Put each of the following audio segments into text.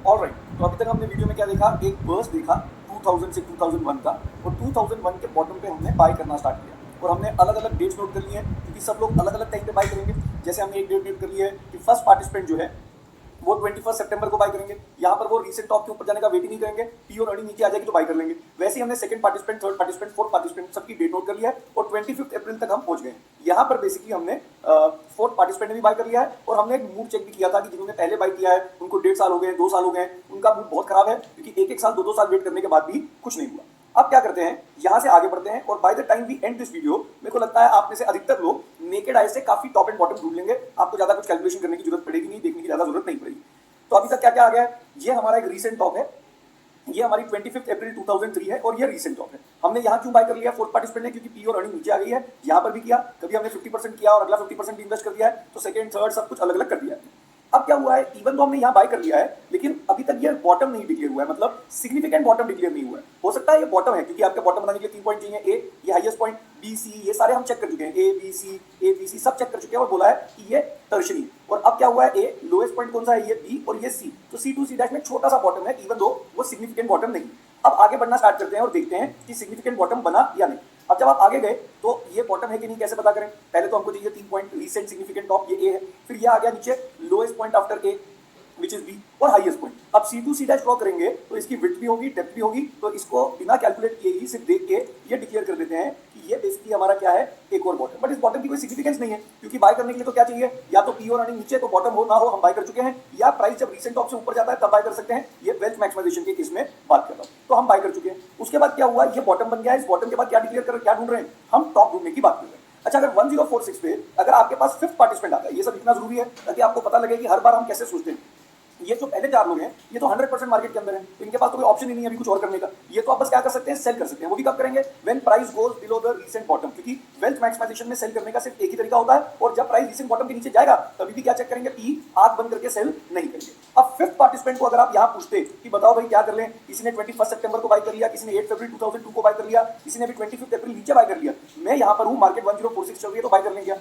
Alright, तो अभी तक हमने वीडियो में क्या देखा, एक बर्स्ट देखा 2000 से 2001 का, और 2001 के बॉटम पे हमने बाय करना स्टार्ट किया और हमने अलग अलग डेट्स नोट कर लिए हैं क्योंकि सब लोग अलग अलग टाइम पे बाय करेंगे। जैसे हमने एक डेट नोट कर ली है कि फर्स्ट पार्टिसिपेंट जो है वो 21 सितंबर को बाय करेंगे। यहाँ पर वो रीसेंट टॉप के ऊपर जाने का वेट ही नहीं करेंगे, पी और अर्निंग नीचे आ जाएगी तो बाय कर लेंगे। वैसे ही हमने second participant, third participant, fourth participant सबकी डेट नोट कर लिया है और 25 अप्रैल तक हम पहुंच गए। यहाँ पर बेसिकली हमने फोर्थ पार्टिसिपेंट ने भी बाय कर लिया है और हमने एक मूड चेक भी किया था कि जिन्होंने पहले बाय किया है उनको 1.5 साल हो गए, 2 साल हो गए, उनका मूड बहुत खराब है क्योंकि एक साल 2 साल वेट करने के बाद भी कुछ नहीं हुआ। अब क्या करते हैं, यहां से आगे बढ़ते हैं और by the time we end this video मेरे को लगता है आप में से अधिकतर लोग नेकेड आई से काफी टॉप एंड बॉटम ढूंढ लेंगे। आपको ज्यादा कुछ कैलकुलेशन करने की जरूरत पड़ेगी नहीं, देखने की ज्यादा जरूरत नहीं पड़ेगी। तो अभी तक क्या क्या आ गया है, ये हमारा एक रीसेंट टॉप है, ये हमारी 25 अप्रैल 2003 है और ये रीसेंट टॉप है। हमने यहाँ क्यों बाय कर लिया फोर्थ पार्टिसिपेंट ने, क्योंकि पी और अर्निंग नीचे आ गई है। यहाँ पर भी किया, कभी हमने 50% किया और अगला 50% भी इन्वेस्ट कर दिया है, तो सेकंड थर्ड सब कुछ अलग अलग कर दिया है। अब क्या हुआ है, इवन तो हमने यहाँ बाय कर लिया है लेकिन अभी तक ये बॉटम नहीं डिक्लेयर हुआ है, मतलब सिग्निफिकेंट बॉटम डिक्लेयर नहीं हुआ है। हो सकता है ये बॉटम है क्योंकि आपके बॉटम बनाने के लिए 3 पॉइंट चाहिए, ए ये हाईएस्ट पॉइंट, बी सी ये सारे हम चेक कर चुके हैं, ए बी सी सब चेक कर चुके हैं और बोला है कि ये टर्शरी। और अब क्या हुआ है, ए लोएस्ट पॉइंट कौन सा है, ये बी और ये सी, तो सी टू सी डैश में छोटा सा बॉटम है, इवन दो वो सिग्निफिकेंट बॉटम नहीं। अब आगे बढ़ना स्टार्ट करते हैं और देखते हैं कि सिग्निफिकेंट बॉटम बना या नहीं। अब जब आप आगे गए तो ये बॉटम है कि नहीं कैसे पता करें, पहले तो हमको चाहिए 3 पॉइंट रीसेंट सिग्निफिकेंट टॉप, ये ए है, फिर ये आ गया नीचे lowest point after A which is B और हाईएस्ट पॉइंट। अब C to C dash draw करेंगे तो इसकी विड्थ भी होगी, डेप्थ भी होगी, तो इसको बिना कैलकुलेट किए ही सिर्फ देख के ये डिक्लेयर कर देते हैं कि ये बेसिकली हमारा क्या है, एक और बॉटम। बट इस बॉटम की कोई सिग्निफिकेंस नहीं है क्योंकि बाय करने के लिए तो क्या चाहिए, या तो पी और अर्निंग नीचे तो बॉटम हो ना हो, हम बाय कर चुके हैं, या प्राइस जब रीसेंट टॉप से ऊपर जाता है तब बाय कर सकते हैं। ये वेल्थ मैक्सिमाइजेशन के केस में बात कर रहा हूं, तो हम बाय कर चुके हैं। उसके बाद क्या हुआ, ये बॉटम बन गया है, इस बॉटम के बाद क्या डिक्लेयर कर, क्या ढूंढ रहे हैं हम, टॉप ढूंढने की बात कर रहे हैं। अच्छा, अगर 1046 पे अगर आपके पास फिफ्थ पार्टिसिपेंट आता है, ये सब इतना जरूरी है ताकि आपको पता लगे कि हर बार हम कैसे सोचते हैं। ये जो पहले 4 लोग हैं ये तो 100% मार्केट के अंदर है, तो इनके पास तो कोई ऑप्शन ही नहीं है अभी कुछ और करने का। ये तो आप बस क्या कर सकते हैं, सेल कर सकते हैं। वो भी कब करेंगे, when price goes below the recent bottom, क्योंकि वेल्थ मैक्सिमाइजेशन में सेल करने का सिर्फ एक ही तरीका होता है, और जब प्राइस रीसेंट बॉटम के नीचे जाएगा तभी भी क्या चेक करेंगे, पी आंख बंद करके सेल नहीं करेंगे। अब फिफ्थ पार्टिसिपेंट को अगर आप यहाँ पूछते कि बताओ भाई क्या कर लें, किसी ने 21 सितंबर को बाय कर लिया, किसी ने 8 फरवरी 2002 को बाय कर लिया, किसी ने भी 25 अप्रैल नीचे बाय कर लिया, मैं यहाँ पर हूँ, मार्केट 1046 चल रही है तो बाय कर लेंगे।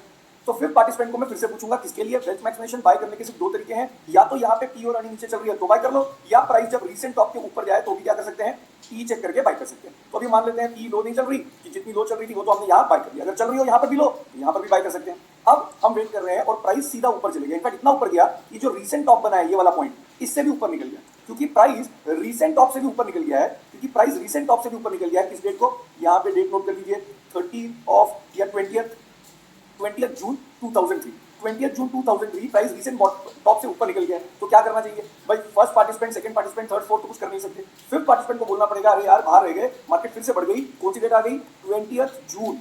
तो फिफ्थ पार्टिसिपेंट को मैं फिर से पूछूंगा किसके लिए, वेल्थ मैक्सिमाइजेशन बाय करने के सिर्फ 2 तरीके हैं, या तो यहाँ पे पी और अर्निंग नीचे चल रही है तो बाय कर लो, या प्राइस जब रीसेंट टॉप के ऊपर जाए तो भी क्या कर सकते हैं, पी चेक करके बाय कर सकते हैं। तो अभी मान लेते हैं पी लो नहीं चल रही, कि जितनी लो चल रही थी वो तो हमने यहाँ बाय कर लिया, अगर चल रही हो यहाँ पर भी लो तो यहाँ पर भी बाय कर सकते हैं। अब हम वेट कर रहे हैं और प्राइस सीधा ऊपर चले गया, इनफैक्ट इतना ऊपर गया कि जो रीसेंट टॉप बना है ये वाला पॉइंट इससे भी ऊपर निकल गया, क्योंकि प्राइस रीसेंट टॉप से भी ऊपर निकल गया है, क्योंकि प्राइस रीसेंट टॉप से भी ऊपर निकल गया है। किस डेट को, यहाँ पे डेट नोट कर लीजिए, 20th जून 2003, 20th जून 2003 प्राइस रीसेंट टॉप से ऊपर निकल गया है। तो क्या करना चाहिए भाई, first participant, second participant, third fourth तो कुछ कर नहीं सकते, फिफ्थ पार्टिसिपेंट को बोलना पड़ेगा अरे यार बाहर रह गए, मार्केट फिर से बढ़ गई, कौन सी डेट आ गई, 20th जून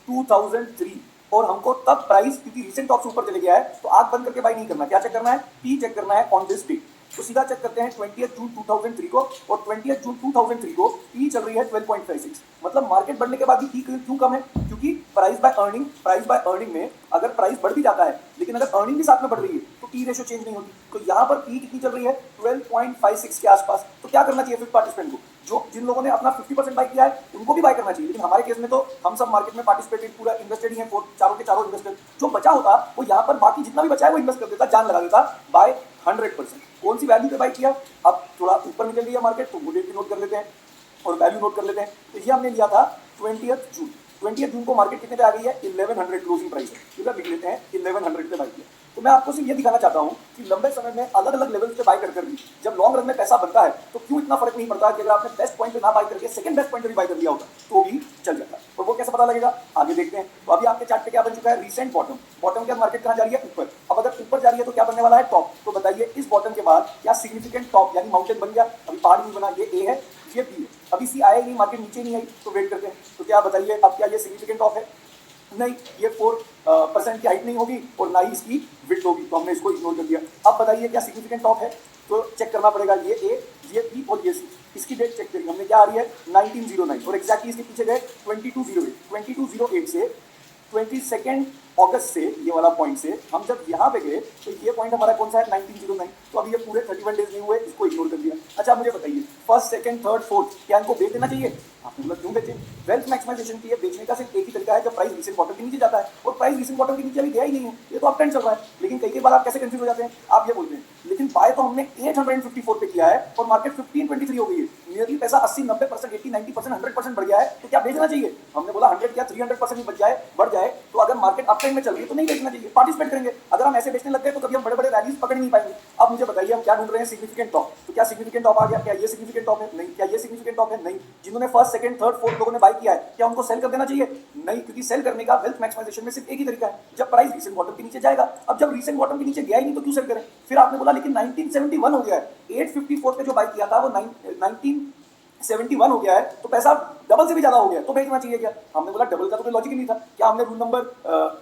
2003, और हमको तब प्राइस क्योंकि रीसेंट टॉप से ऊपर चले गया है तो आंख बंद करके बाय नहीं करना, क्या चेक करना है, पी चेक करना है ऑन दिस डेट। तो सीधा चेक करते हैं 20th जून 2003 को, और 20th जून 2003 को पी चल रही है 12.56, मतलब मार्केट बढ़ने के बाद भी पी क्यों कम है, क्योंकि प्राइस बाय अर्निंग में अगर प्राइस बढ़ भी जाता है लेकिन अगर अर्निंग भी साथ में बढ़ रही है तो पी रेशो चेंज नहीं होती। तो यहाँ पर पी कितनी चल रही है, 12.56 के आसपास। तो क्या करना चाहिए फिफ्थ पार्टिसिपेंट को, जो जिन लोगों ने अपना 50% बाय किया है उनको भी बाय करना चाहिए, लेकिन हमारे केस में तो हम सब मार्केट में पार्टिसिपेटेड पूरा इन्वेस्टेड ही है, चारों के चारों इन्वेस्टेड, जो बचा होता वो यहाँ पर बाकी जितना भी बचा है वो इन्वेस्ट कर देता, जान लगा देता बाय 100%। कौन सी वैल्यू पे बाय किया, अब थोड़ा ऊपर निकल गई है मार्केट तो वो डेट भी नोट कर लेते हैं और वैल्यू नोट कर लेते हैं। तो ये हमने लिया था 20th जून को मार्केट कितने पे आ गई है, 1100 क्लोजिंग प्राइस है, इधर लिख लेते हैं 1100 पे बाय किया। तो मैं आपको सिर्फ ये दिखाना चाहता हूँ कि लंबे समय में अलग अलग लेवल पे बाय कर भी जब लॉन्ग रन में पैसा बनता है तो क्यों इतना फर्क नहीं पड़ता कि अगर आपने बेस्ट पॉइंट पे ना बाय करके सेकंड बेस्ट पॉइंट पे भी बाय कर लिया होता तो भी चल जाता। और वो कैसे पता लगेगा, आगे देखते हैं। तो अभी आपके चार्ट पे क्या बन चुका है, रीसेंट बॉटम, बॉटम के मार्केट कहाँ जा रही है, ऊपर। अब अगर ऊपर जा रही है तो क्या बनने वाला है, टॉप। तो बताइए इस बॉटम के बाद क्या सिग्निफिकेंट टॉप यानी माउंटेन बन गया, अभी पहाड़ नहीं बना, ये ए है ये बी है, अभी सी आया नहीं, मार्केट नीचे नहीं आई, तो वेट करते हैं। तो क्या बताइए अब क्या ये सिग्निफिकेंट टॉप है, नहीं, ये 4% की हाइट नहीं होगी और ना ही इसकी विड्थ होगी, तो हमने इसको इग्नोर कर दिया। अब बताइए क्या सिग्निफिकेंट टॉप है, तो चेक करना पड़ेगा, ये ए, ये बी और ये सी। इसकी डेट चेक करेंगे हमने, क्या आ रही है 1909, और एक्जैक्टली इसके पीछे गए 2208 से 22 अगस्त से, ये वाला पॉइंट से हम जब यहाँ पे गए तो ये पॉइंट हमारा कौन सा है, 1909। तो अभी ये पूरे 31 डेज नहीं हुए, इसको इग्नोर कर दिया। अच्छा मुझे बताइए फर्स्ट, सेकंड, थर्ड, फोर्थ क्या इनको बेच देना चाहिए, आपको मतलब क्यों बेचें, वेल्थ मैक्सिमाइजेशन के लिए बेचने का सिर्फ एक ही तरीका है, जब प्राइस रीसेंट बॉटम के नीचे जाता है, और प्राइस रीसेंट बॉटम के नीचे अभी गया ही नहीं है, ये तो अप ट्रेंड चल रहा है, लेकिन कई बार आप कैसे कंफ्यूज हो जाते हैं, आप ये बोलते हैं लेकिन बाय तो हमने 854 पे किया है और मार्केट 1523 हो गई है, नियरली पैसा 80-90%, 80-90%, 100% बढ़ गया है, तो क्या बेचना चाहिए? हमने बोला 100 क्या 300% ही बढ़ जाए तो अगर मार्केट अप ट्रेंड में चल रही है तो नहीं बेचना चाहिए, पार्टिसिपेट करेंगे। अगर हम ऐसे बेचने लग गए तो कभी हम बड़े बड़े रैलीज पकड़ नहीं पाएंगे। अब मुझे बताइए हम क्या ढूंढ रहे हैं? Significant top. तो क्या सिग्निफिकेंट टॉप आ गया? क्या ये सिग्निफिकेंट टॉप है? नहीं। क्या ये सिग्निफिकेंट टॉप है? नहीं। जिन्होंने फर्स्ट, सेकंड, थर्ड, फोर्थ लोगों ने बाय किया है, क्या उनको सेल कर देना चाहिए? नहीं, क्योंकि सेल करने का वेल्थ मैक्सिमाइजेशन में सिर्फ एक ही तरीका है, जब प्राइस रीसेंट बॉटम के नीचे जाएगा। अब जब रीसेंट बॉटम के नीचे गया ही नहीं तो क्यों सेल करें? फिर आपने बोला लेकिन 1971 हो गया है, 854 पे जो बाय किया था वो 1971 हो गया है, तो पैसा डबल से भी ज्यादा हो गया, तो बेचना चाहिए क्या? हमने बोला डबल का तो कोई लॉजिक ही नहीं था। क्या हमने रूल नंबर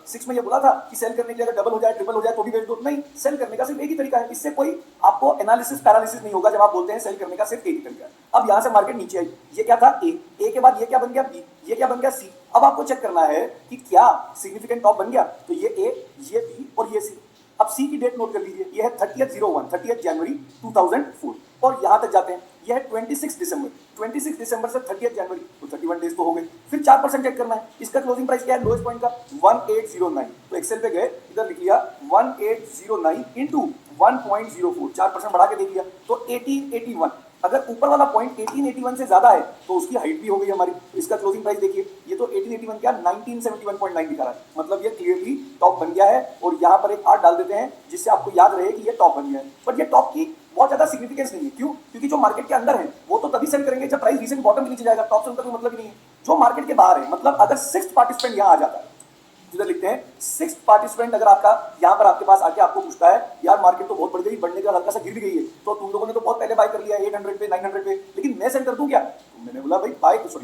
6 में ये बोला था कि सेल करने के लिए अगर डबल हो जाए, ट्रिपल हो जाए तो भी बेच दो? नहीं, सेल करने का सिर्फ एक ही तरीका है, इससे कोई आपको एनालिसिस पैरालिसिस नहीं होगा जब आप बोलते हैं सेल करने का सिर्फ एक ही तरीका है। अब यहां से मार्केट नीचे आई, ये क्या था? ए के बाद ये क्या बन गया? बी, ये क्या बन गया? सी। अब आपको चेक करना है कि क्या सिग्निफिकेंट टॉप बन गया, तो ये ए, ये बी और ये सी। अब सी की डेट नोट कर लीजिए, ये है 30 जनवरी 2004 और यहां तक जाते हैं, यह है 26 दिसंबर। 26 दिसंबर से 30 जनवरी, तो 31 डेज तो हो गए। फिर 4% चेक करना है, इसका क्लोजिंग प्राइस क्या है? लोएस्ट पॉइंट का 1809, तो एक्सेल पे गए, इधर लिख लिया 1809 इंटू 1.04, 4% बढ़ा के देख लिया तो 1881। अगर ऊपर वाला पॉइंट 1881 से ज्यादा है तो उसकी हाइट भी हो गई हमारी। इसका क्लोजिंग प्राइस देखिए, ये तो 1881 क्या 1971.9 दिखा रहा है, मतलब ये क्लियरली टॉप बन गया है। और यहाँ पर एक 8 डाल देते हैं जिससे आपको याद रहे कि ये टॉप बन गया है। बट ये टॉप की बहुत ज्यादा सिग्निफिकेंस नहीं है, क्यों? क्योंकि जो मार्केट के अंदर है वो तो तभी सेल करेंगे जब प्राइस रीसेंट बॉटम के नीचे जाएगा, टॉप से उनका कोई मतलब ही नहीं है। जो मार्केट के बाहर है, मतलब अगर 6th पार्टिसिपेंट यहाँ आ जाता है, इधर लिखते हैं 6th पार्टिसिपेंट अगर आपका यहाँ पर आपके पास आके आपको पूछता है यार मार्केट तो बहुत बढ़ गई, बढ़ने का हल्का सा गिर भी गई है, तो तुम लोगों ने तो बहुत पहले बाय कर लिया 800 पे 900 पे, लेकिन मैं सेल कर दूं क्या? तो मैंने बोला भाई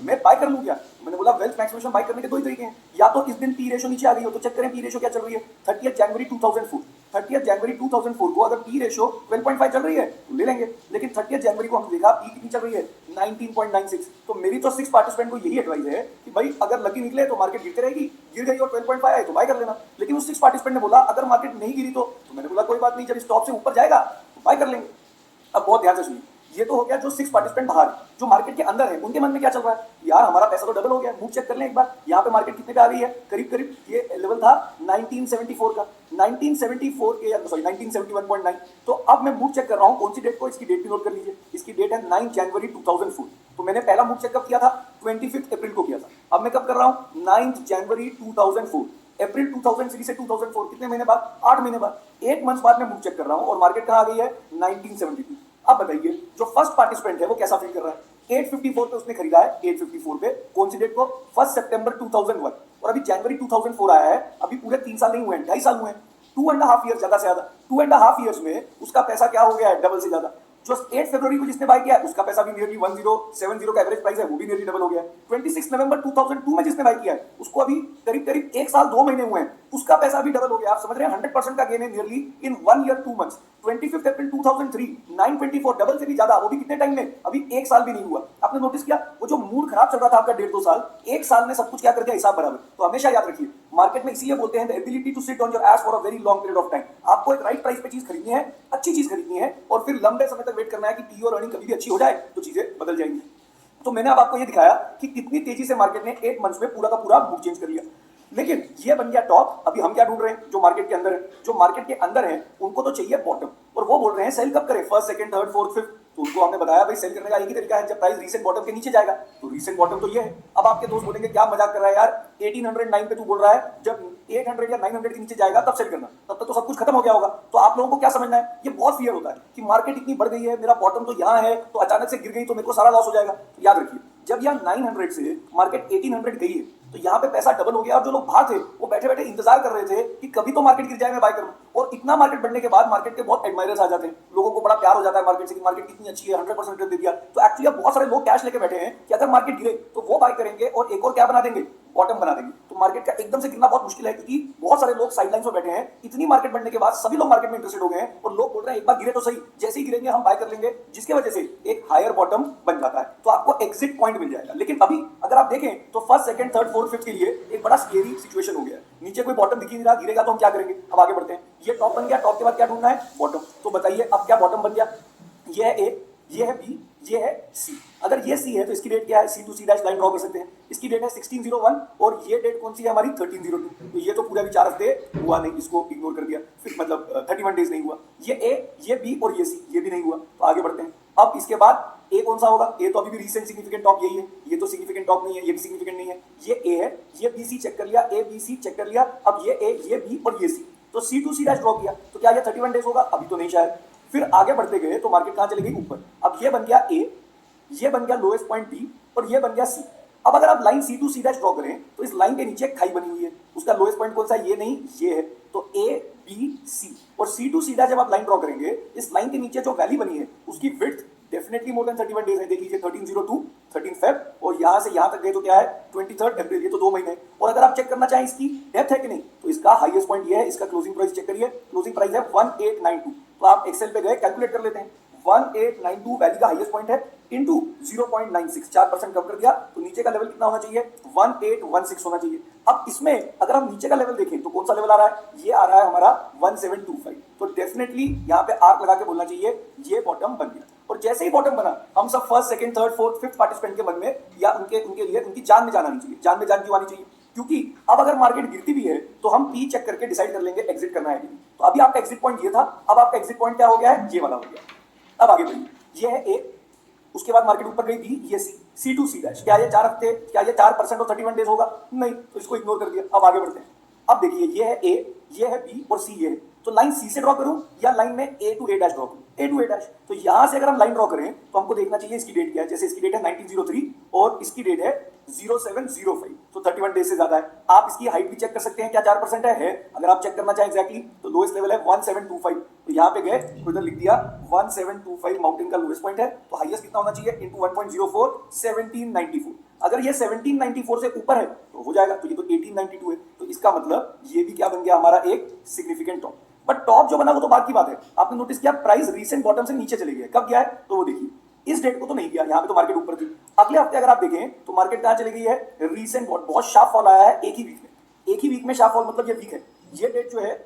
मैं बाय कर लूं क्या? तो मैंने बोला वेल्थ मैक्सिमेशन बाय करने के दो ही तरीके हैं, या तो इस दिन पी रेशो नीचे आ गई हो तो चेक करें पी रेशो क्या चल रही है। 30 जनवरी 2004, 30 जनवरी 2004 को अगर पी रेशो 12.5 चल रही है तो ले लेंगे, लेकिन 30 जनवरी को हमने देखा पी कितनी चल रही है 19.96। तो मेरी तो 6 पार्टिसिपेंट को यही एडवाइस है कि भाई अगर लकी निकले तो मार्केट गिरते रहेगी, गिर गई और 12.5 आए तो बाय कर लेना। लेकिन उस 6 पार्टिसिपेंट ने बोला अगर मार्केट नहीं गिरी तो मैंने बोला कोई बात नहीं, जब स्टॉप से ऊपर जाएगा तो बाय कर लेंगे। अब बहुत ध्यान से सुनिए, ये तो हो गया जो 6 पार्टिसिपेंट बाहर, जो मार्केट के अंदर है उनके मन में क्या चल रहा है? यार हमारा पैसा तो डबल हो गया, मूव चेक कर लें एक बार, यहाँ पे मार्केट कितने पे आ गई है? करीब करीब ये लेवल था 1974 का, 1974 के सॉरी 1971.9। तो अब मैं मूव चेक कर रहा हूँ, कौन सी डेट को? इसकी डेट भी नोट कर लीजिए, इसकी डेट है 9 जनवरी 2004। तो मैंने पहला मूव चेक कब किया था? 25 अप्रैल को किया था। अब मैं कब कर रहा हूँ? 9 जनवरी 2004। अप्रैल 2003 से 2004 कितने महीने बाद? 8 महीने बाद, 8 मंथ बाद मैं मूव चेक कर रहा हूँ और मार्केट कहाँ आ गई है? 1972। अब बताइए जो फर्स्ट पार्टिसिपेंट है वो कैसा फील कर रहा है? 854 पे उसने खरीदा है, 854 पे कौन सी डेट को? 1 सितंबर 2001, और अभी जनवरी 2004 आया है, अभी पूरे 3 साल नहीं हुए हैं, 2.5 साल हुए हैं, 2.5 ईयर, ज्यादा से ज्यादा 2.5 ईयर्स में उसका पैसा क्या हो गया है? डबल से ज्यादा। जो 8 फरवरी को जिसने बाय किया है उसका पैसा भी नियरली 1070 का एवरेज प्राइस है, वो भी नियरली डबल हो गया है। 26 नवंबर 2002 में जिसने बाय किया है उसको अभी करीब करीब 1 साल 2 महीने हुए हैं, उसका पैसा भी डबल हो गया। आप समझ रहे हैं 100% का गेन है नियरली इन 1 ईयर 2 मंथ्स। 25 अप्रैल 2003 924, डबल से भी ज्यादा, वो भी कितने टाइम में? अभी 1 साल भी नहीं हुआ। आपने नोटिस किया वो जो मूड खराब चल रहा था आपका 1.5-2 साल, 1 साल में सब कुछ क्या कर दिया? हिसाब बराबर। तो हमेशा याद रखिए मार्केट में इसीलिए बोलते हैं the ability to sit on your ass for a very long period of time. आपको एक राइट प्राइस पे चीज खरीदनी है, अच्छी चीज खरीदनी है और फिर लंबे समय तक वेट करना है कि पी और अर्निंग कभी भी अच्छी हो जाए तो चीजें बदल जाएंगी। तो मैंने अब आपको ये दिखाया कि कितनी तेजी से मार्केट ने 8 मंथ्स में पूरा का पूरा मूव चेंज कर लिया। लेकिन ये बन गया टॉप। अभी हम क्या ढूंढ रहे हैं? जो मार्केट के अंदर है, जो मार्केट के अंदर है उनको तो चाहिए बॉटम, और वो बोल रहे हैं सेल कब करें? First, second, third, fourth, fifth. तो उनको हमने बताया भाई सेल करने का एक ही तरीका है, जब प्राइस रीसेंट बॉटम के नीचे जाएगा। तो रीसेंट बॉटम तो ये है। अब आपके दोस्त बोलेंगे क्या मजाक कर रहा है यार, 1809 पे तू बोल रहा है, जब 800 या 900 के नीचे जाएगा तब सेल करना, तब तक तो सब कुछ खत्म हो गया होगा। तो आप लोगों को क्या समझना है? ये बहुत फियर होता है कि मार्केट इतनी बढ़ गई है, मेरा बॉटम तो यहाँ है, तो अचानक से गिर गई तो मेरे को सारा लॉस हो जाएगा। तो याद रखिए जब यहाँ 900 से मार्केट 1800 गई है तो यहाँ पे पैसा डबल हो गया, और जो लोग बाहर थे वो बैठे बैठे इंतजार कर रहे थे कि कभी तो मार्केट गिर जाए मैं बाय करूं। और इतना मार्केट बढ़ने के बाद मार्केट के बहुत एडमायरर्स आ जाते हैं, लोगों को बड़ा प्यार हो जाता है मार्केट से कि मार्केट कितनी अच्छी है, 100% रिटर्न दे दिया। तो एक्चुअली बहुत सारे लोग कैश लेके बैठे हैं कि अगर मार्केट गिरे तो वो बाय करेंगे और एक और क्या बना देंगे? बॉटम बना देंगे। तो मार्केट का एकदम से गिरना बहुत मुश्किल है, क्योंकि बहुत सारे लोग साइडलाइंस में बैठे हैं। इतनी मार्केट बढ़ने के बाद सभी लोग मार्केट में इंटरेस्टेड हो गए हैं और लोग बोल रहे हैं एक बार गिरे तो सही, जैसे ही गिरेंगे हम बाय कर लेंगे, जिसकी वजह से एक हायर बॉटम बन जाता है। तो आपको एग्जिट पॉइंट मिल जाएगा। लेकिन अभी अगर आप देखें तो first, second, third, fourth, fifth के लिए एक बड़ा स्केरी सिचुएशन हो गया है। नीचे कोई बॉटम दिख ही नहीं रहा, गिरेगा तो हम क्या करेंगे? अब आगे बढ़ते हैं। ये टॉप बन गया, टॉप के बाद क्या ढूंढना है? बॉटम। तो बताइए अब क्या बॉटम बन गया? ये है ए, ये है बी, ये है सी। अगर ये सी है तो इसकी डेट क्या है, C to C dash line draw कर सकते हैं। इसकी डेट है 1601 और ये डेट कौन सी है हमारी 1302। तो ये तो पूरा भी 4 हफ्ते हुआ नहीं, इसको इग्नोर कर दिया, फिर मतलब 31 डेज नहीं हुआ। ये ए, ये बी और ये सी, ये भी नहीं हुआ। तो आगे बढ़ते हैं। अब इसके बाद ए कौन सा होगा, ए तो अभी भी रीसेंट सिग्निफिकेंट टॉप यही है, ये तो सिग्निफिकेंट टॉप नहीं है, ये भी सिग्निफिकेंट नहीं है। ये ए है, ये बी सी चेक कर लिया, ए बी सी चेक कर लिया। अब ये ए, ये बी और ये सी, तो सी टू सी डैश ड्रॉ किया। तो क्या ये 31 डेज होगा, अभी तो नहीं शायद। फिर आगे बढ़ते गए तो मार्केट कहां चली गई, ऊपर। अब ये बन गया ए, ये बन गया लोएस्ट पॉइंट बी और ये बन गया सी। अब अगर आप line C to C dash draw करें तो इस लाइन के नीचे एक खाई बनी हुई है, उसका लोएस्ट पॉइंट कौन सा है, ये नहीं ये है। तो ए बी सी और सी टू सी डैश जब आप लाइन ड्रॉ करेंगे, इस लाइन के नीचे जो वैली बनी है उसकी width definitely more than 31 days है। देख लीजिए 1302, 13 फेब और यहां से यहां तक गए तो क्या है 23 अप्रैल, ये तो 2 महीने। और अगर आप चेक करना चाहें इसकी डेप्थ है कि नहीं, तो इसका हाईएस्ट पॉइंट ये है, इसका क्लोजिंग प्राइस चेक करिए, क्लोजिंग प्राइस है 1892। तो आप एक्सेल पे गए कैलकुलेट कर लेते हैं, 1892 वैली का हाईएस्ट पॉइंट है इनटू 0.96, 4% कम कर दिया तो नीचे का लेवल कितना होना चाहिए, 1816 होना चाहिए। अब इसमें अगर हम नीचे का लेवल देखें तो कौन सा लेवल आ रहा है, ये आ रहा है हमारा 1725। तो डेफिनेटली यहाँ पे आर्क लगा के बोलना चाहिए ये बॉटम बन गया। और जैसे ही बॉटम बना, हम सब first second third fourth fifth participant के मन में या उनके लिए उनकी जान में जान आनी चाहिए। जान में जान क्यों आनी चाहिए, क्योंकि अब अगर मार्केट गिरती भी है तो हम पी चेक करके डिसाइड कर लेंगे एग्जिट करना है कि नहीं। तो अभी आपका एग्जिट पॉइंट ये था, अब आपका एग्जिट पॉइंट क्या हो गया है, ये वाला हो गया। अब आगे बढ़िए, ये है ए, उसके बाद मार्केट ऊपर गई बी, ये C, C to C dash. क्या ये 4 हफ्ते, क्या ये 4% और 31 डेज होगा, नहीं, तो इसको इग्नोर कर दिया। अब आगे बढ़ते हैं। अब देखिए ये है ए, ये है बी और सी ये है। तो लाइन सी से ड्रॉ करूं या लाइन में ए टू ए डैश ड्रॉ करूं, ए टू ए डैश। तो यहां से अगर हम लाइन ड्रॉ करें तो हमको देखना चाहिए इसकी डेट क्या है। जैसे इसकी डेट है 1903 और इसकी डेट है 0705, तो 31 डेज से ज्यादा है। आप इसकी हाइट भी चेक कर सकते हैं, क्या 4% है। अगर आप चेक करना चाहें एग्जैक्टली तो लोएस्ट लेवल है 1725। तो यहाँ पे गए तो इधर लिख दिया 1725 माउंटेन का लोएस्ट पॉइंट है। तो हाईएस्ट कितना होना चाहिए, इंटू 1.04, 1794। अगर ये 1794 से ऊपर है तो हो जाएगा, तो ये तो 1892 है। तो इसका मतलब ये भी क्या बन गया हमारा, एक सिग्निफिकेंट टॉप। बट टॉप जो बना वो तो बात की बात है। आपने नोटिस किया प्राइस रीसेंट बॉटम से नीचे चले गए, कब गया है, तो वो देखिए इस डेट को तो नहीं गया, यहाँ पे तो मार्केट ऊपर थी। अगले हफ्ते अगर आप देखें तो मार्केट कहां चली गई है, रीसेंट बहुत शार्प फॉल आया है एक ही वीक में। एक ही वीक में शार्प फॉल मतलब ये वीक है। ये डेट जो है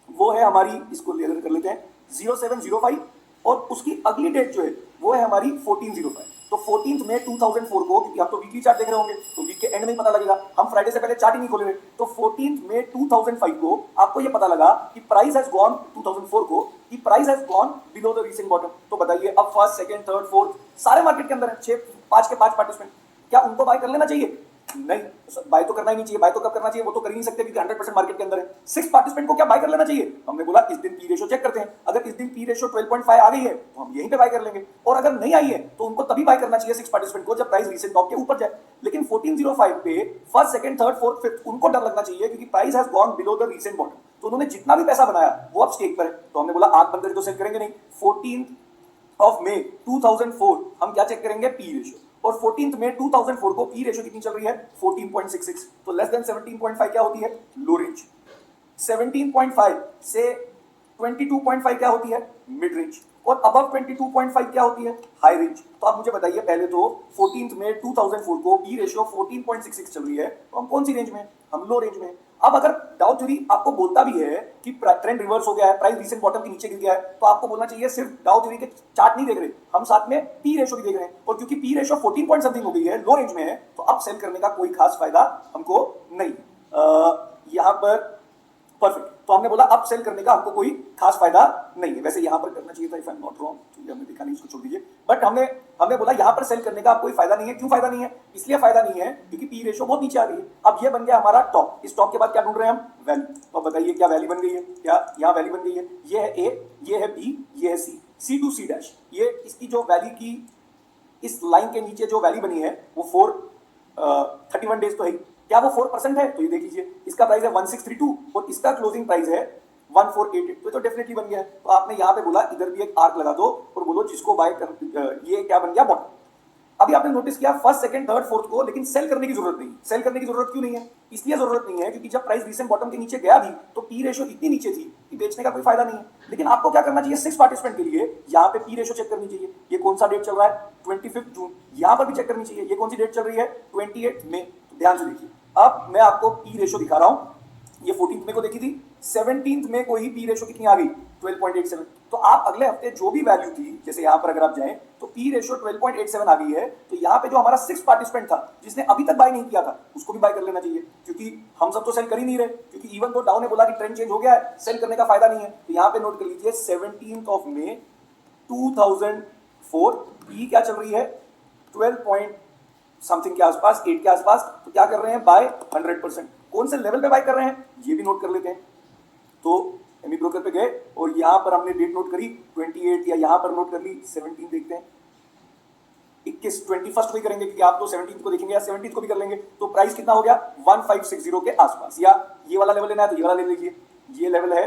वो है हमारी, इसको लेकर कर लेते हैं 0705 और उसकी अगली डेट जो है वो है हमारी 1405। तो 14 मई 2004 को, क्योंकि आप तो वीकली चार्ट देख रहे होंगे तो वीक के एंड में ही पता लगेगा, हम फ्राइडे से पहले चार्ट ही नहीं खोले रहे। तो 14 मई 2005 को आपको ये पता लगा कि प्राइस हैज गॉन 2004 को कि price has gone below the recent bottom. तो बताइए अब फर्स्ट सेकंड थर्ड फोर्थ सारे मार्केट के अंदर है, 5 के 5 पार्टिसिपेंट, क्या उनको बाय कर लेना चाहिए, नहीं, बाय तो करना ही नहीं चाहिए। बाय तो कब करना चाहिए, वो तो कर ही नहीं सकते क्योंकि 100% मार्केट के अंदर है। 6 पार्टिसिपेंट को क्या बाय कर लेना चाहिए, हमने बोला इस दिन पी रेशो चेक करते हैं। अगर इस दिन पी रेशो 12.5 आ गई है तो हम यहीं पे बाय कर लेंगे, और अगर नहीं आई है तो उनको तभी बाय करना चाहिए 6 पार्टिसिपेंट को जब प्राइस रीसेंट टॉप के ऊपर जाए। लेकिन 1405 पे first second third fourth fifth उनको डर लगना चाहिए क्योंकि price has gone below the recent bottom. तो उन्होंने जितना भी पैसा बनाया वो अब स्टेक पर है। तो हमने बोला आंख बंद करके तो सेल करेंगे नहीं। 14 मई 2004 हम क्या चेक करेंगे, पी रेशो, और 14 मई 2004 को पी रेशो कितनी चल रही है, 14.66। तो लेस देन 17.5 क्या होती है, लो रेंज। 17.5 से 22.5 क्या होती है, मिड रेंज, और अबव 22.5 क्या होती है, हाई रेंज। तो आप मुझे बताइए पहले तो 14 मई 2004 को पी रेशो 14.66 चल रही है, तो हम कौन सी रेंज में, हम लो रेंज में। अब अगर डाउ थ्योरी आपको बोलता भी है कि ट्रेंड रिवर्स हो गया है, प्राइस रीसेंट बॉटम के नीचे गिर गया है, तो आपको बोलना चाहिए सिर्फ डाउ थ्योरी के चार्ट नहीं देख रहे, हम साथ में पी रेशो भी देख रहे हैं। और क्योंकि पी रेशो 14 पॉइंट समथिंग हो गई है, लो रेंज में है, तो अब सेल करने का कोई खास फायदा हमको नहीं। यहां पर परफेक्ट, तो हमने बोला अब सेल करने का हमको कोई खास फायदा नहीं है। वैसे यहां पर करना चाहिए था, if I am not wrong, हमने देखा नहीं, इसको छोड़ दीजिए। बट हमने बोला यहां पर सेल करने का कोई फायदा नहीं है। क्यों फायदा नहीं है, इसलिए फायदा नहीं है क्योंकि पी रेशो बहुत नीचे आ गई है। अब ये बन गया हमारा टॉप, इस टॉप के बाद क्या ढूंढ रहे हैं हम, वैल्यू। तो बताइए क्या वैल्यू बन गई है, क्या यहाँ वैल्यू बन गई है, ये है ए, ये है बी, ये है सी, सी टू सी डैश। ये इसकी जो वैल्यू की इस लाइन के नीचे जो वैल्यू बनी है वो 31 डेज तो है। क्या वो 4% है, तो ये देख लीजिए इसका प्राइस है 1632 और इसका क्लोजिंग प्राइस है 1488, तो डेफिनेटली बन गया है। तो आपने यहाँ पे बोला इधर भी एक आर्क लगा दो और बोलो जिसको बाय कर, ये क्या बन गया, बॉटम। अभी आपने नोटिस किया फर्स्ट सेकंड थर्ड फोर्थ को, लेकिन सेल करने की जरूरत नहीं। सेल करने की जरूरत क्यों नहीं है, इसलिए जरूरत नहीं है क्योंकि जब प्राइस रीसेंट बॉटम के नीचे गया भी तो पी रेशो इतनी नीचे थी कि बेचने का कोई फायदा नहीं है। लेकिन आपको क्या करना चाहिए, 6 पार्टिसिपेंट के लिए यहाँ पे पी रेशो चेक करनी चाहिए। ये कौन सा डेट चल रहा है, 25 जून, यहाँ पर भी चेक करनी चाहिए। ये कौन सी डेट चल रही है, 28 मई। ध्यान से देखिए, अब मैं आपको पी रेशो दिखा रहा हूं। ये 14 मई को देखी थी, 17 मई को ही पी रेशो कितनी आ गई, 12.87। तो आप अगले हफ्ते जो भी वैल्यू थी, जैसे यहाँ पर अगर आप जाएं तो पी रेशियो 12.87 आ गई है, तो यहाँ पे जो हमारा 6 पार्टिसिपेंट था जिसने अभी तक बाय नहीं किया था उसको भी बाय कर लेना चाहिए, क्योंकि हम सब तो सेल कर ही नहीं रहे, क्योंकि इवन तो डाउन ने बोला कि ट्रेंड चेंज हो गया है, सेल करने का फायदा नहीं है। तो यहाँ पे नोट कर लीजिए 17 मई 2004 पी क्या चल रही है 12 पॉइंट समथिंग के आसपास, 8 के आसपास। तो क्या कर रहे हैं बाय 100%। कौन से लेवल पे बाय कर रहे हैं ये भी नोट कर लेते हैं। तो एमी ब्रोकर पे गए और यहां पर हमने डेट नोट करी 28, या यहां पर नोट कर ली 17, देखते हैं 21 21 को ही करेंगे, क्योंकि आप तो 17 को देखेंगे या 17 को भी कर लेंगे। तो प्राइस कितना हो गया 1560 के आसपास, या ये वाला लेवल लेना है तो ये वाला ले लीजिए, ये लेवल है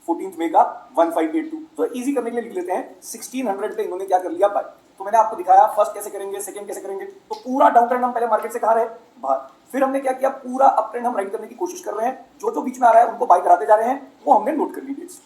14 मई का 1582। तो इजी करने के लिए लिख लेते हैं 1600 पे इन्होंने क्या कर लिया बाय। तो मैंने आपको दिखाया फर्स्ट कैसे करेंगे, सेकंड कैसे करेंगे। तो पूरा डाउन ट्रेंड हम पहले मार्केट से कहाँ रहे बाहर, फिर हमने क्या किया पूरा अप ट्रेंड हम राइड करने की कोशिश कर रहे हैं, जो जो बीच में आ रहा है उनको बाय कराते जा रहे हैं, वो हमने नोट कर ली डेट्स।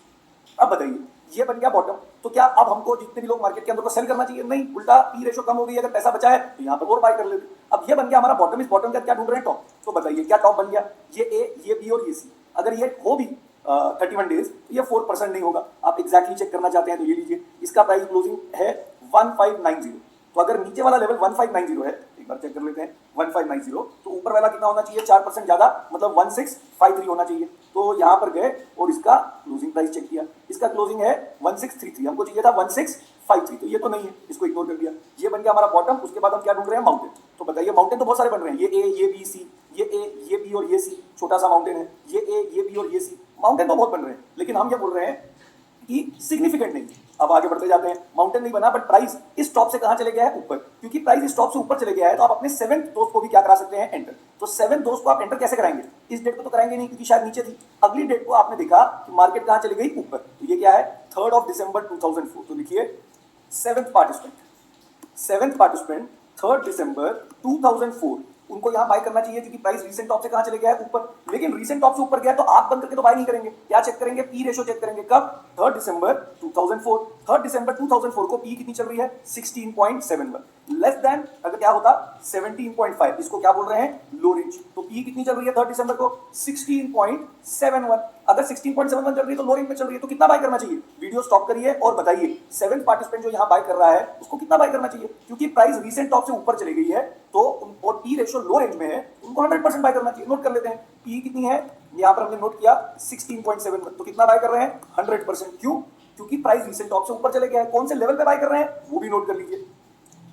अब बताइए ये बन गया बॉटम, तो क्या अब हमको जितने भी लोग मार्केट के अंदर को सेल करना चाहिए? नहीं, उल्टा पी रेशो कम हो गई, अगर पैसा बचा है तो यहाँ पर और बाय कर लेते। अब ये बन गया हमारा बॉटम, इस बॉटम का क्या ढूंढ रहे हैं टॉप। तो बताइए क्या टॉप बन गया, ये ए, ये बी और ये सी। अगर ये हो भी 31 डेज तो ये 4% नहीं होगा। आप एग्जैक्टली चेक करना चाहते हैं तो ये लीजिए, इसका प्राइस क्लोजिंग है 1590। तो अगर नीचे वाला लेवल 1590 है, एक बार चेक कर लेते हैं 1590, तो ऊपर वाला कितना होना चाहिए 4% ज्यादा, मतलब 1653 होना चाहिए। तो यहां पर गए और इसका क्लोजिंग प्राइस चेक किया, इसका क्लोजिंग है 1633, हमको चाहिए था 1653, तो ये तो नहीं है, इसको इग्नोर कर दिया। ये बन गया हमारा बॉटम। उसके बाद हम क्या ढूंढ रहे हैं माउंटेन। तो बताइए माउंटेन तो बहुत सारे बन रहे हैं, ये ए, ये बी, सी, ये ए, ये बी और ये सी, छोटा सा माउंटेन है, ये ए, ये बी और ये सी, माउंटेन तो बहुत बन रहे हैं, लेकिन हम ये बोल रहे हैं कि सिग्निफिकेंट नहीं। अब आगे बढ़ते जाते हैं, माउंटेन नहीं बना, बट प्राइस इस टॉप से कहां चले गया है ऊपर, क्योंकि प्राइस इस टॉप से ऊपर चले गया है, तो आप अपने 7th दोस्त को भी क्या करा सकते हैं एंटर। तो 7th दोस्त को आप एंटर कैसे कराएंगे, इस डेट को तो कराएंगे नहीं क्योंकि शायद नीचे थी, अगली डेट को आपने देखा कि मार्केट कहां चली गई ऊपर। तो ये क्या है 3 दिसंबर 2004। तो लिखिए 7th पार्टिसिपेंट 3 दिसंबर 2004, उनको यहां बाय करना चाहिए, क्योंकि प्राइस रीसेंट टॉप से कहां चले गया है ऊपर। लेकिन रीसेंट टॉप से ऊपर गया तो आप बंद करके तो बाय नहीं करेंगे, क्या चेक करेंगे पी रेशो चेक करेंगे। कब 3 दिसंबर 2004। 3 दिसंबर 2004 को पी कितनी चल रही है 16.71, लेस देन अगर क्या होता 17.5, इसको क्या बोल रहे हैं लो रेंज। तो पी कितनी चल रही है 3 दिसंबर को 16.71, अगर 16.71 चल रही है तो लो रेंज में चल रही है, तो कितना बाय करना चाहिए। वीडियो स्टॉप करिए और बताइए 7th पार्टिसिपेंट जो यहां बाय कर रहा है उसको कितना बाय करना चाहिए, क्योंकि प्राइस रीसेंट टॉप से ऊपर चली गई है तो और पी रेशो लो रेंज में है, उनको 100% बाय करना चाहिए। नोट कर लेते हैं पी कितनी है, यहां पर हमने नोट किया 16.71, तो कितना बाय कर रहे हैं 100%। क्यों, क्योंकि प्राइस रीसेंट टॉप से ऊपर चले गया है। कौन से लेवल पे बाय कर रहे हैं वो भी नोट कर लीजिए।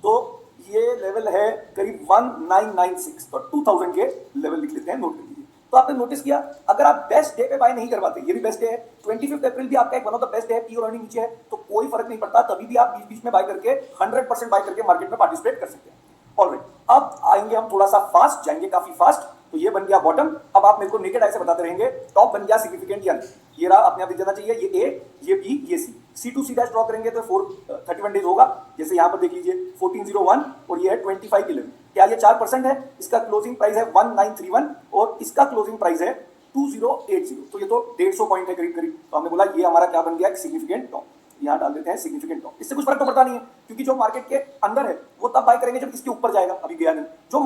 तो ये लेवल है करीब 1996, तो 2000 के लेवल लिख लेते हैं, नोट कर लीजिए। तो आपने नोटिस किया अगर आप बेस्ट डे पे बाय नहीं करवाते, ये भी बेस्ट डे है 25 अप्रैल भी आपका एक one of the best day है, पी और अर्निंग नीचे है, तो कोई फर्क नहीं पड़ता, तभी भी आप बीच बीच में बाय करके 100% बाय करके मार्केट में पार्टिसिपेट कर सकते हैं। ऑलराइट, अब आएंगे हम थोड़ा सा फास्ट, जाएंगे काफी फास्ट। तो ये बन गया बॉटम। अब आप मेरे को नेकेड आई से बताते रहेंगे टॉप बन गया सिग्निफिकेंट या नहीं। ये रहा, अपने आप दिख जाना चाहिए, ये ए, ये बी, ये सी। C2 डैश ड्रॉ करेंगे तो 31 डेज होगा, जैसे यहां पर देख लीजिए 1401 और ये है 2511। क्या ये 4% है, इसका क्लोजिंग प्राइस है 1931 और इसका क्लोजिंग प्राइस है 2080, तो ये तो 150 पॉइंट है करीब करीब। तो हमने बोला ये हमारा क्या बन गया एक सिग्निफिकेंट टॉप, यहाँ डाल देते हैं सिग्निफिकेंट टॉप। इससे कुछ फर्क तो पड़ता नहीं है, क्योंकि जो मार्केट के अंदर है वो तब बाय करेंगे जब इसके ऊपर जाएगा, अभी गया नहीं। जो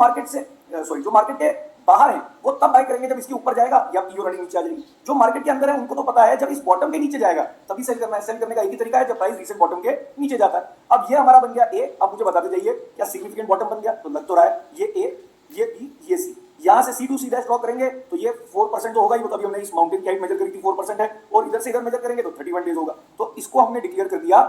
मार्केट के बाहर है वो तब बाय करेंगे जब इसके ऊपर जाएगा या पी और अर्निंग नीचे आ जाएगी। जो मार्केट के अंदर है उनको तो पता है जब इस बॉटम के नीचे जाएगा तभी सेल करना है। सेल करने का एक ही तरीका है जब प्राइस रीसेंट बॉटम के नीचे जाता है। अब ये हमारा बन गया ए। अब मुझे बताते जाइए क्या सिग्निफिकेंट बॉटम बन गया, तो लग तो रहा है ये ए, ये बी, ये सी। यहां से C2 डैश ड्रॉ करेंगे तो ये 4% तो होगा ही, वो तभी हमने इस माउंटेन की हाइट मेजर करी थी 4% है, और इधर से इधर मेजर करेंगे तो 31 डेज होगा। तो इसको हमने डिक्लेयर कर दिया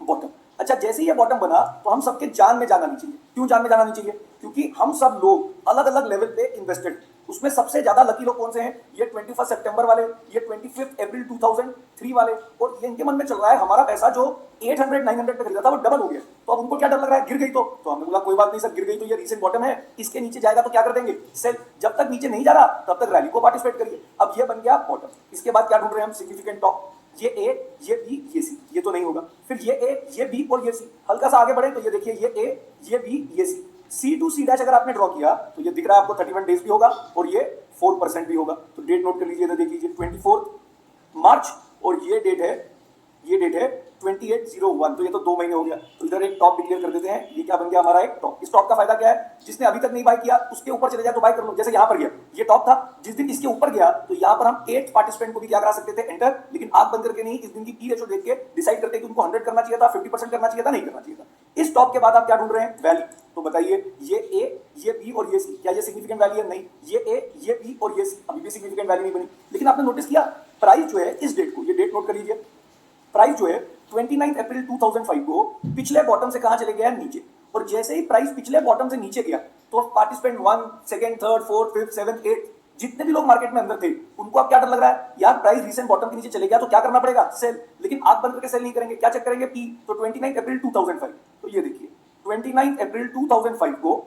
बॉटम। अच्छा, जैसे ही ये बॉटम बना तो हम सबके जान में जाना नहीं चाहिए। क्यों जान में जाना नहीं चाहिए, क्योंकि हम सब लोग अलग अलग लेवल पे इन्वेस्टेड। उसमें सबसे ज्यादा लकी लोग कौन से हैं, ये 21 सितंबर वाले, ये 25 अप्रैल 2003 वाले, और ये इनके मन में चल रहा है हमारा पैसा जो 800-900 पे खरीदा था वो डबल हो गया। तो अब उनको क्या डर लग रहा है, गिर गई तो हमने बोला कोई बात नहीं सर, गिर गई तो ये रीसेंट बॉटम है, इसके नीचे जाएगा तो क्या कर देंगे सेल। जब तक नीचे नहीं जा रहा तब तक रैली को पार्टिसिपेट करिए। अब ये बन गया बॉटम। इसके बाद क्या ढूंढ रहे हैं हम सिग्निफिकेंट टॉप। ये ए, ये बी, ये सी, ये तो नहीं होगा। फिर ये ए, ये बी और ये सी। हल्का सा आगे बढ़े तो ये देखिए ये ए, ये बी, ये सी। C2 डैश अगर आपने ड्रॉ किया तो ये दिख रहा है आपको 31 डेज भी होगा और ये 4% भी होगा। तो डेट नोट कर लीजिए, देख लीजिए 24 मार्च और ये डेट है ये डेट है 2801, तो ये तो 2 महीने हो गया। तो इधर एक टॉप डिक्लेयर कर देते हैं, ये क्या बन गया हमारा एक टॉप। इस टॉप का फायदा क्या है, जिसने अभी तक नहीं बाय किया उसके ऊपर चले जाए तो बाय कर लो। जैसे यहाँ पर गया, ये टॉप था, जिस दिन इसके ऊपर गया तो यहाँ पर हम 8 पार्टिसिपेंट को भी क्या करा सकते थे, एंटर, लेकिन आंख बंद करके नहीं, इस दिन की पी रेशो देख के डिसाइड करते कि उनको 100 करना चाहिए था, 50% करना चाहिए था, नहीं करना चाहिए था। इस टॉप के बाद आप क्या ढूंढ रहे हैं, वैल्यू। तो बताइए ये ए, ये बी और ये सी, क्या ये सिग्निफिकेंट वैल्यू है, नहीं। ये ए, ये बी और ये सी, अभी भी सिग्निफिकेंट वैल्यू नहीं बनी। लेकिन आपने नोटिस किया प्राइस जो है इस डेट को, ये डेट नोट कर लीजिए, प्राइस जो है 29 अप्रैल 2005 को पिछले बॉटम से कहां चले गया, नीचे। और जैसे ही प्राइस पिछले बॉटम से नीचे गया तो पार्टिसिपेंट 1, 2, 3, 4, 5, 7, 8 जितने भी लोग मार्केट में अंदर थे उनको अब क्या डर लग रहा है, यार प्राइस रीसेंट बॉटम के नीचे चले गया तो क्या करना पड़ेगा, सेल। लेकिन आंख बंद करके सेल नहीं करेंगे, क्या चेक करेंगे, पी। तो 29 अप्रैल 2005, तो ये देखिए 29 अप्रैल 2005 को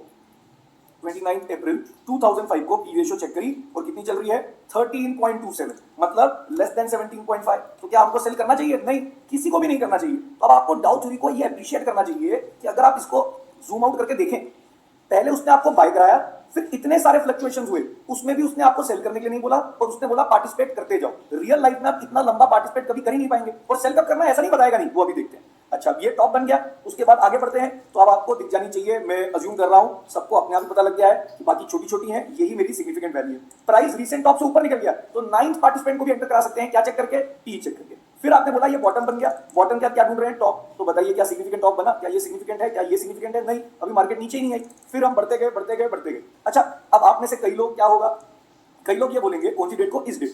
29 अप्रैल 2005 को पी रेशियो चेक करी और कितनी चल रही है, 13.27, मतलब लेस देन 17.5। तो क्या हमको सेल करना चाहिए, नहीं, किसी को भी नहीं करना चाहिए। तो अब आपको डाउ थ्योरी को ये अप्रिशिएट करना चाहिए कि अगर आप इसको जूम आउट करके देखें, पहले उसने आपको बाय कराया, फिर इतने सारे फ्लक्चुएशंस हुए, उसमें भी उसने आपको सेल करने के लिए नहीं बोला और उसने बोला पार्टिसिपेट करते जाओ। रियल लाइफ में आप इतना लंबा पार्टिसिपेट कभी कर ही नहीं पाएंगे, और सेल कब करना है ऐसा नहीं बताएगा, नहीं, वो अभी देखते हैं। अच्छा, ये टॉप बन गया, उसके बाद आगे बढ़ते हैं। तो अब आपको दिख जानी चाहिए, मैं अज्यूम कर रहा हूं सबको अपने आप पता लग गया है कि बाकी छोटी छोटी हैं, यही मेरी सिग्निफिकेंट वैल्यू है। प्राइस रीसेंट टॉप से ऊपर निकल गया तो 9th पार्टिसिपेंट को भी एंटर करा सकते हैं, क्या चेक करके, पी चेक करके। फिर आपने बोला ये बॉटम बन गया, बॉटम क्या ढूंढ रहे हैं, टॉप। तो बताइए क्या सिग्निफिकेंट टॉप बना, क्या ये सिग्निफिकेंट है, क्या ये सिग्निफिकेंट है, नहीं, अभी मार्केट नीचे ही नहीं आई। फिर हम बढ़ते गए बढ़ते गए बढ़ते गए। अच्छा, अब आप में से कई लोग क्या होगा, कई लोग ये बोलेंगे कौन सी डेट को, इस डेट,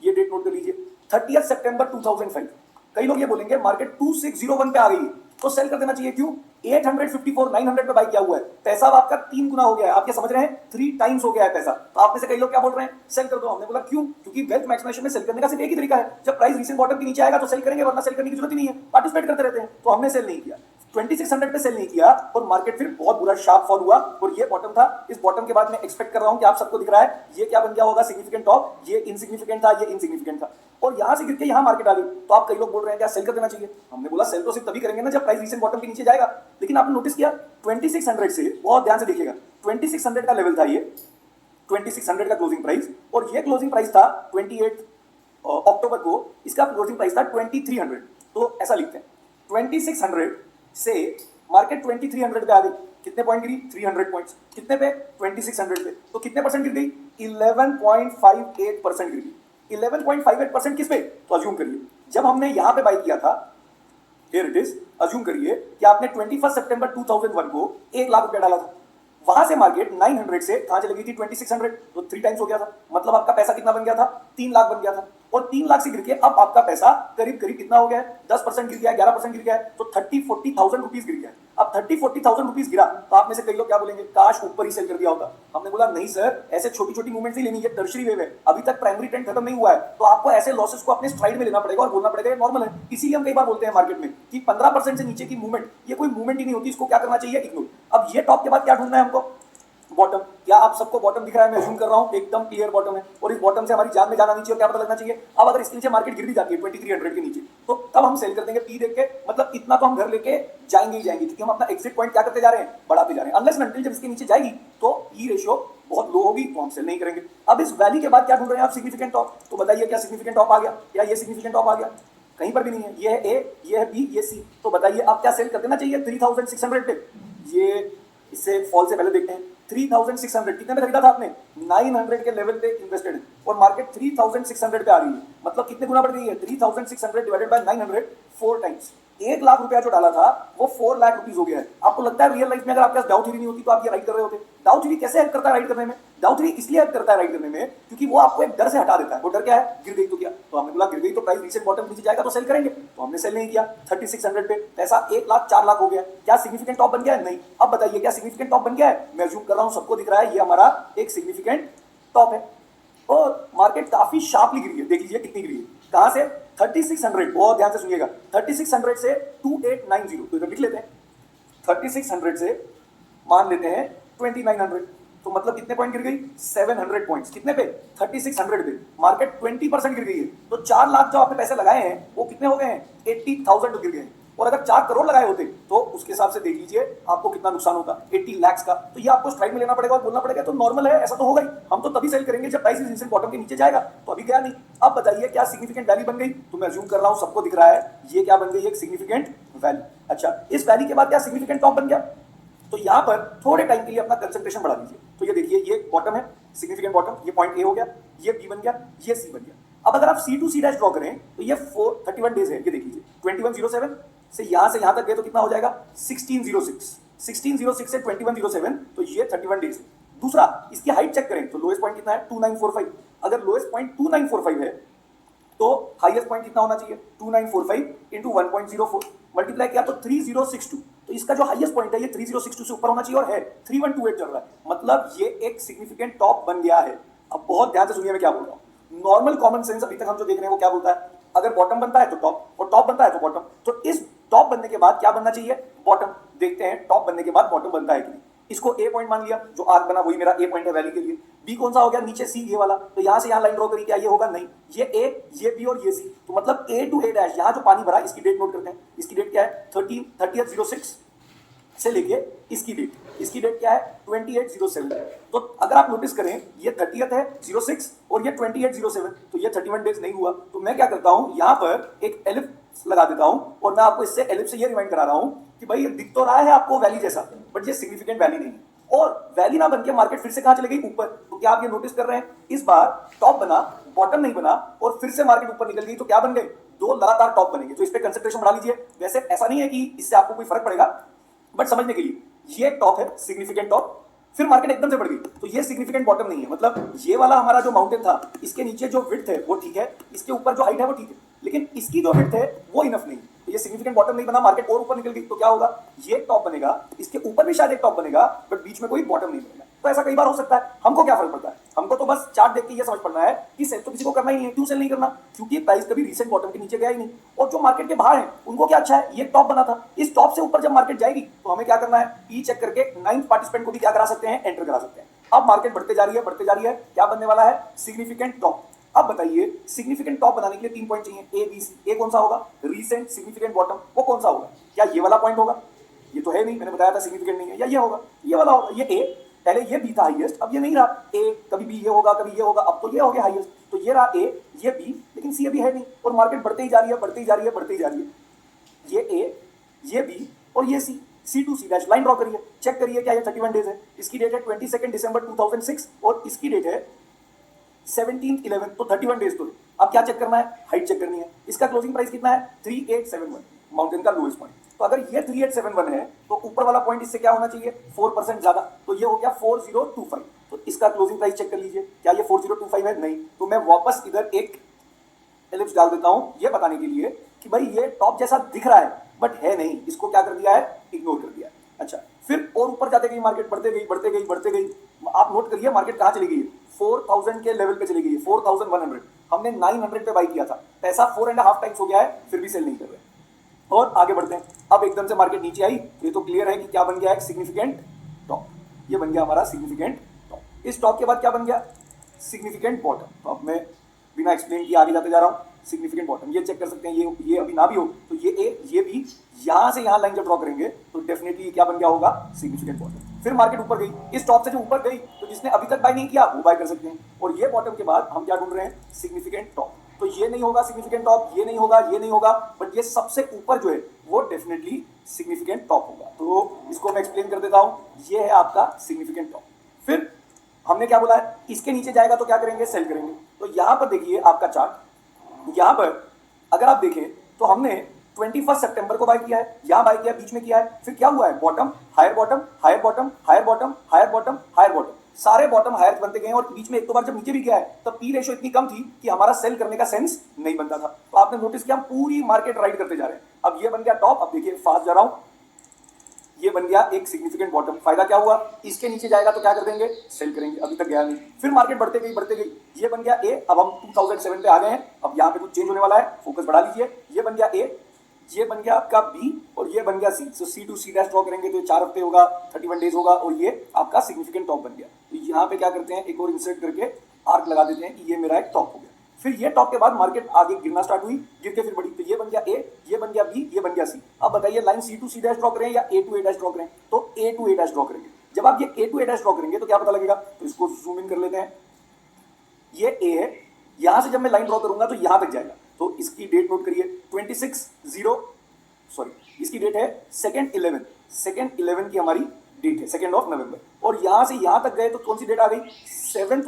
ये डेट नोट कर लीजिए 30 सितंबर 2005। कई लोग ये बोलेंगे मार्केट 2601 पे आ गई है तो सेल कर देना चाहिए, क्यों, 854 900 पे बाई किया हुआ है, पैसा अब आपका 3 गुना हो गया है। आप क्या समझ रहे हैं, 3 टाइम्स हो गया है पैसा। तो आप में से कई लोग क्या बोल रहे हैं, सेल कर दो। हमने बोला क्यों, क्योंकि वेल्थ मैक्सिमाइजेशन में सेल करने का सिर्फ एक ही तरीका है, जब प्राइस रीसेंट बॉटम के नीचे आएगा तो सेल करेंगे, वरना सेल करने की जरूरत ही नहीं है, पार्टिसिपेट करते रहते हैं। तो हमने सेल नहीं किया, 2600 पे सेल नहीं किया और मार्केट फिर बहुत बुरा शार्प फॉल हुआ और ये बॉटम था। इस बॉटम के बाद मैं एक्सपेक्ट कर रहा हूं कि आप सबको दिख रहा है ये क्या बन गया होगा, सिग्निफिकेंट टॉप। ये इनसिग्निफिकेंट था, ये इनसिग्निफिकेंट था, और यहां से गिर के यहां मार्केट आ गई। तो आप कई लोग बोल रहे हैं क्या सेल कर देना चाहिए, हमने बोला सेल तो सिर्फ तभी करेंगे ना जब प्राइस रीसेंट बॉटम के नीचे जाएगा। लेकिन आपने नोटिस किया 2600 से, बहुत ध्यान से देखिएगा, 2600 का लेवल था ये, 2600 का क्लोजिंग प्राइस, और ये क्लोजिंग प्राइस था 28 अक्टूबर को, इसका क्लोजिंग प्राइस था 2300। तो ऐसा लिखते हैं 2600 से मार्केट 2300 पे आ गई, कितने पॉइंट गिरी, 300 पॉइंट्स, कितने पे, 2600 पे। तो कितने परसेंट गिर गई, 11.58% गिर गई। 11.58% किस पे, तो अज्यूम करिए जब हमने यहां पे बाय किया था, हियर इट इज, अज्यूम करिए कि आपने 21 सितंबर 2001 को 1 लाख रुपया डाला था, वहां से मार्केट 900 से कहां चली गई थी, 2600, तो 3 टाइम्स हो गया था। मतलब आपका पैसा कितना बन गया था, 3 लाख बन गया था, और 3 लाख से गिर के अब आपका पैसा करीब करीब कितना हो गया है, 10% गिर गया है, 11% गिर गया है, तो 30-40,000 रुपीज गिर गया है। अब 30-40,000 रुपीज गिरा तो आप में से कई लोग क्या बोलेंगे, काश ऊपर ही सेल कर दिया होता। हमने बोला नहीं सर, ऐसे छोटी छोटी मूवमेंट ही लेनी है, टर्शरी वेव है, अभी तक प्राइमरी ट्रेंड खत्म नहीं हुआ है, तो आपको ऐसे लॉसेस को अपने स्ट्राइड में लेना पड़ेगा और बोलना पड़ेगा ये नॉर्मल है। इसीलिए हम कई बार बोलते हैं मार्केट में कि 15% से नीचे की मूवमेंट ये कोई मूवमेंट ही नहीं होती, इसको क्या करना चाहिए, इग्नोर। अब ये टॉप के बाद क्या ढूंढना है हमको, बॉटम। क्या आप सबको बॉटम दिख रहा है, मैं जूम कर रहा हूं, एकदम क्लियर बॉटम है, और इस बॉटम से हमारी जान में जाना नीचे और क्या पता लगना चाहिए। अब अगर इसके नीचे मार्केट गिर भी जाती है 2300 के नीचे, तो तब हम सेल कर देंगे पी देख के, मतलब इतना तो हम घर लेके जाएंगे ही जाएंगे, क्योंकि हम अपना एग्जिट पॉइंट क्या करते जा रहे हैं, बढ़ाते जा रहे हैं। अनलेस अनटिल जब इसके नीचे जाएगी तो ई रेशियो बहुत लो होगी तो हम सेल नहीं करेंगे। अब इस वैली के बाद क्या ढूंढ रहे हैं आप, सिग्निफिकेंट टॉप। तो बताइए क्या सिग्निफिकेंट टॉप आ गया, या ये सिग्निफिकेंट टॉप आ गया, कहीं पर भी नहीं है। ये है ए, ये है बी, ये सी। तो बताइए अब क्या सेल कर देना चाहिए 3600 पे। ये इससे फॉल से पहले देखते हैं 3600 कितने में खरीदा था आपने, 900 के लेवल पे इन्वेस्टेड है, और मार्केट 3600 पे आ रही है, मतलब कितने गुना बढ़ गई है, 3600 डिवाइडेड बाय 900, 4 टाइम्स। 1 लाख रुपया जो डाला था वो 4 लाख रुपीज हो गया है। आपको लगता है रियल लाइफ में अगर आपके पास डाउ थ्योरी नहीं होती तो आप ये राइट कर रहे होते। डाउ थ्योरी कैसे हेल्प करता है राइट करने में, डाउ थ्योरी इसलिए हेल्प करता है राइट करने में क्योंकि वो आपको एक डर से हटा देता है। वो डर क्या है, गिर गई तो क्या, तो हमने बोला गिर गई तो प्राइस रीसेंट बॉटम नीचे जाएगा तो सेल करेंगे, तो हमने सेल नहीं किया। 3600 पे पैसा 1 लाख 4 लाख हो गया। क्या सिग्निफिकेंट टॉप बन गया है, नहीं। अब बताइए क्या सिग्निफिकेंट टॉप बन गया है, मैं अज्यूम कर रहा हूं सबको दिख रहा है, ये हमारा एक सिग्निफिकेंट टॉप है, और मार्केट काफी शार्पली गिरी है। देख लीजिए कितनी गिरी है, कहां से, 3600, बहुत ध्यान से सुनिएगा, 3600 से 2890, तो इधर लिख लेते हैं 3600 से मान लेते हैं 2900, तो मतलब कितने पॉइंट गिर गई, 700 पॉइंट्स। कितने पे, 3600 पे। मार्केट 20% गिर गई है, तो 4 लाख जो आपने पैसे लगाए हैं वो कितने हो गए हैं, 80,000 गिर गए हैं। और अगर 4 करोड़ लगाए होते तो उसके हिसाब से देख लीजिए आपको कितना नुकसान होता, 80 लाख का। तो ये आपको स्ट्राइक में लेना पड़ेगा और बोलना पड़ेगा, तो नॉर्मल है, ऐसा तो होगा ही, हम तो तभी सेल करेंगे जब प्राइस रिजेक्शन बॉटम के नीचे जाएगा। तो अभी गया नहीं। अब बताइए क्या सिग्निफिकेंट वैल्यू बन गई? तो मैं अज्यूम कर रहा हूं सबको दिख रहा है, ये क्या बन गई? एक सिग्निफिकेंट वैल्यू। अच्छा, इस वैल्यू के बाद क्या सिग्निफिकेंट टॉप बन गया? तो यहां पर थोड़े टाइम के लिए अपना कंसंट्रेशन बढ़ा लीजिए। तो ये देखिए, ये बॉटम है, सिग्निफिकेंट बॉटम, ये पॉइंट ए हो गया, ये बी बन गया, ये सी बन गया। अब अगर आप सी टू सी डैश ड्रॉ करें तो ये 31 डेज है, ये देख लीजिए 2107 से यहां तक गए तो कितना हो जाएगा? 1606 से 2107, तो ये 31 डेज है। दूसरा, इसकी हाइट चेक करें तो लोएस्ट पॉइंट कितना है? 2945। अगर लोएस्ट पॉइंट 2945 है तो हाईएस्ट पॉइंट कितना होना चाहिए? 2945 इंटू 1.04 मल्टीप्लाई किया तो 3062। तो इसका जो हाईएस्ट पॉइंट है ये 3062 से ऊपर होना चाहिए और है 3128 चल रहा है, मतलब ये एक सिग्निफिकेंट टॉप बन गया है। अब बहुत ध्यान से सुनिए मैं क्या बोल रहा हूं। नॉर्मल कॉमन सेंस अभी तक हम जो देख रहे हैं वो क्या बोलता है? अगर बॉटम बनता है तो टॉप और टॉप बनता है तो बॉटम। तो इस टॉप बनने के बाद क्या बनना चाहिए? बॉटम। देखते हैं टॉप बनने के बाद बॉटम बनता है कि नहीं। इसको ए पॉइंट मान लिया, जो आर्क बना वही मेरा ए पॉइंट है वैली के लिए। बी कौन सा हो गया? नीचे सी, ये वाला। तो यहां से यहां लाइन ड्रॉ करी, क्या ये होगा? नहीं, ये ए, ये बी और ये सी। तो मतलब ए टू ए डैश, यहां जो पानी भरा इसकी डेट नोट करते हैं। इसकी डेट क्या है? 30/06 से लेके इसकी डेट क्या है? 2807। तो अगर आप नोटिस करें ये 30th है 06 और ये 2807, तो ये 31 डेज नहीं हुआ। तो मैं क्या करता हूं, यहां पर एक एलिप्स लगा देता हूं और मैं आपको इससे एलिप्स से ये रिमाइंड करा रहा हूं कि भाई ये दिख तो रहा है आपको वैली जैसा, बट ये सिग्निफिकेंट वैली नहीं है। और वैली ना बन के मार्केट फिर से कहां चले गई? ऊपर। तो क्या आप ये नोटिस कर रहे हैं? इस बार टॉप बना, बॉटम नहीं बना और फिर से मार्केट ऊपर निकल गई। तो क्या बन गए? 2 लगातार टॉप बनेंगे। तो इस पे कंसंट्रेशन बढ़ा लीजिए। वैसे ऐसा नहीं है कि इससे आपको कोई फर्क पड़ेगा, बट समझने के लिए ये एक टॉप है, सिग्निफिकेंट टॉप, फिर मार्केट एकदम से बढ़ गई तो ये सिग्निफिकेंट बॉटम नहीं है। मतलब ये वाला हमारा जो माउंटेन था, इसके नीचे जो विड्थ है वो ठीक है, इसके ऊपर जो हाइट है वो ठीक है, लेकिन इसकी जो विड्थ है वो इनफ नहीं। तो ये सिग्निफिकेंट बॉटम नहीं बना, मार्केट और ऊपर निकल गई। तो क्या होगा? ये टॉप बनेगा, इसके ऊपर भी शायद एक टॉप बनेगा, बट बीच में कोई बॉटम नहीं बनेगा। तो ऐसा कई बार हो सकता है। हमको क्या फर्क पड़ता है? हमको तो बस चार्ट देख के ये समझ पड़ना है कि सेल तो किसी को करना ही नहीं है। क्यों सेल नहीं करना? क्योंकि प्राइस कभी रीसेंट बॉटम के नीचे गया ही नहीं। और जो मार्केट के बाहर है उनको क्या अच्छा है, ये टॉप बना था। इस टॉप से ऊपर जब मार्केट जाएगी तो हमें क्या करना है? ई चेक करके 9th पार्टिसिपेंट को भी क्या करा सकते हैं? एंटर करा सकते हैं। अब मार्केट बढ़ते जा रही है, बढ़ते जा रही है, क्या बनने वाला है? Significant top. अब बताइए, सिग्निफिकेंट टॉप बनाने के लिए 3 पॉइंट चाहिए, ए बी सी। ए कौन सा होगा? Recent significant bottom. वो कौन सा होगा? क्या ये वाला पॉइंट होगा? ये तो है नहीं, मैंने बताया था सिग्निफिकेंट नहीं है। या ये होगा? ये वाला होगा। ये ए, पहले ये बी था हाईएस्ट, अब ये नहीं रहा ए, कभी भी ये होगा कभी ये होगा, अब तो ये हो गया हाईएस्ट। तो ये रहा ए, ये बी, लेकिन सी अभी है नहीं। और मार्केट बढ़ते ही जा रही है, बढ़ते ही जा रही है, बढ़ते ही जा रही है। ये ए, ये बी और ये C, C to C dash line draw करिए, चेक करिए क्या ये 31 डेज है। इसकी डेट है 22 दिसंबर 2006 और इसकी डेट है 17/11। तो 31 डेज तो है। अब क्या चेक करना है? हाइट चेक करनी है। इसका क्लोजिंग प्राइस कितना है? 3871, माउंटेन का लोएस्ट पॉइंट। तो अगर ये 3871 है तो ऊपर वाला पॉइंट इससे क्या होना चाहिए? 4% ज्यादा। तो ये हो गया 4025। तो इसका क्लोजिंग प्राइस चेक कर लीजिए, क्या ये 4025 है? नहीं। तो मैं वापस इधर एक एलिप्स डाल देता हूं ये बताने के लिए कि भाई ये टॉप जैसा दिख रहा है बट है नहीं। इसको क्या कर दिया है? इग्नोर कर दिया है। अच्छा, फिर और ऊपर जाते गई मार्केट, बढ़ते गई बढ़ते गई बढ़ते गई। आप नोट करिए मार्केट कहां चली गई? 4000 के लेवल पे चली गई है, 4100। हमने 900 पे बाई किया था, पैसा 4.5 टाइम्स हो गया है, फिर भी सेल नहीं कर रहे। और आगे बढ़ते हैं। अब एकदम से मार्केट नीचे आई, ये तो क्लियर है कि क्या बन गया है? Significant top. ये बन गया हमारा सिग्निफिकेंट टॉप। इस टॉप के बाद क्या बन गया? Significant bottom. तो अब मैं बिना एक्सप्लेन किए आगे जाते जा रहा हूँ। सिग्निफिकेंट बॉटम ये चेक कर सकते हैं, ये अभी ना भी हो तो ये ए, ये बी, यहां से यहां लाइन जब ड्रॉ करेंगे तो डेफिनेटली क्या बन गया होगा? Significant bottom. फिर मार्केट ऊपर गई, इस टॉप से जो ऊपर गई तो जिसने अभी तक बाय नहीं किया वो बाय कर सकते हैं। और ये बॉटम के बाद हम क्या ढूंढ रहे हैं? Significant top. तो ये नहीं होगा सिग्निफिकेंट टॉप, ये नहीं होगा, ये नहीं होगा, बट ये सबसे ऊपर जो है वो डेफिनेटली सिग्निफिकेंट टॉप होगा। तो इसको मैं एक्सप्लेन कर देता हूं। ये है आपका सिग्निफिकेंट टॉप। फिर हमने क्या बोला है? इसके नीचे जाएगा तो क्या करेंगे? सेल करेंगे। तो यहां पर देखिए आपका चार्ट, यहां पर अगर आप देखें तो हमने 21 सितंबर को बाय किया है, यहां बाय किया, बीच में किया है, फिर क्या हुआ है? Bottom, higher bottom, higher bottom, higher bottom, higher bottom, higher bottom, higher bottom higher बनते गए और बीच में एक दो बार जब नीचे भी गया है तब पी रेशो इतनी कम थी कि हमारा सेल करने का सेंस नहीं बनता था। तो आपने नोटिस किया हम पूरी मार्केट राइड करते जा रहे हैं। अब ये बन गया टॉप। अब देखिए फास्ट जा रहा हूं, ये बन गया एक सिग्निफिकेंट बॉटम। फायदा क्या हुआ? इसके नीचे जाएगा तो क्या कर देंगे? सेल करेंगे। अभी तक गया नहीं। फिर मार्केट बढ़ते गई बढ़ते गई, ये बन गया ए। अब हम 2007 पे आ गए हैं, अब यहाँ पे कुछ चेंज होने वाला है, फोकस बढ़ा लीजिए। ये बन गया ए, ये बन गया आपका बी और ये बन गया सी। सो सी टू सी डैश ड्रॉ करेंगे तो 4 हफ्ते होगा, 31 डेज होगा और ये आपका सिग्निफिकेंट टॉप बन गया। तो यहाँ पे क्या करते हैं? एक और इंसर्ट करके आर्क लगा देते हैं कि ये मेरा एक टॉप हो गया। फिर ये टॉप के बाद मार्केट आगे गिरना स्टार्ट हुई, गिर के फिर बढ़ी, तो ये बन गया ए, ये बन गया बी, ये बन गया सी। अब बताइए line C to C dash draw करें या A to A dash draw करें? तो A to A dash draw करेंगे। जब आप ये A to A dash draw करेंगे तो क्या पता लगेगा, तो इसको जूम इन कर लेते हैं। ये ए है, यहां से जब मैं लाइन ड्रॉ करूंगा तो यहां तक जाएगा। तो इसकी डेट नोट करिए इसकी डेट है 2nd 11 की हमारी डेट है, 2 नवंबर। और यहां से यहां तक गए तो कौन सी डेट आ गई, 7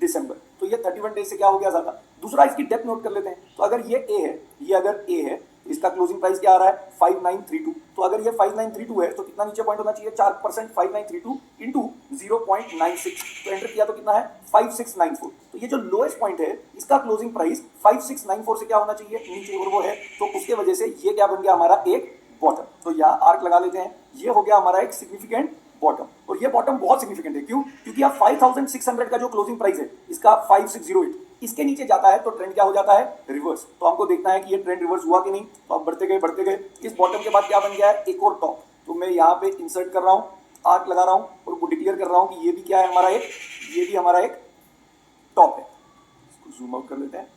दिसंबर। तो ये 31 डेज से क्या हो गया ज्यादा। दूसरा इसकी डेप्थ नोट कर लेते हैं। तो अगर ये ए है, ये अगर ए है, इसका क्लोजिंग प्राइस क्या आ रहा है 5932। तो अगर ये 5932 है तो कितना नीचे पॉइंट होना चाहिए, 4%, 5932 इंटू 0.96। तो एंटर किया तो कितना है 5694। तो ये जो लोएस्ट पॉइंट है इसका क्लोजिंग प्राइस 5694 से क्या होना चाहिए, नीचे, और वो है। तो उसके वजह से ये क्या बन गया हमारा एक बॉटम। तो यहाँ आर्क लगा लेते हैं, ये हो गया हमारा एक सिग्निफिकेंट बॉटम। और ये बॉटम बहुत सिग्निफिकेंट है, क्यों? क्योंकि आप 5600 का जो क्लोजिंग प्राइस है इसका 5608, इसके नीचे जाता है तो ट्रेंड क्या हो जाता है, रिवर्स। तो हमको देखना है कि ये ट्रेंड रिवर्स हुआ कि नहीं। तो आप बढ़ते गए, इस बॉटम के बाद क्या बन गया है, एक और टॉप। तो मैं यहाँ पे इंसर्ट कर रहा हूँ, आर्क लगा रहा हूँ और वो डिक्लेयर कर रहा हूँ कि ये भी क्या है हमारा एक, ये भी हमारा एक टॉप है। इसको जूम आउट कर लेते हैं।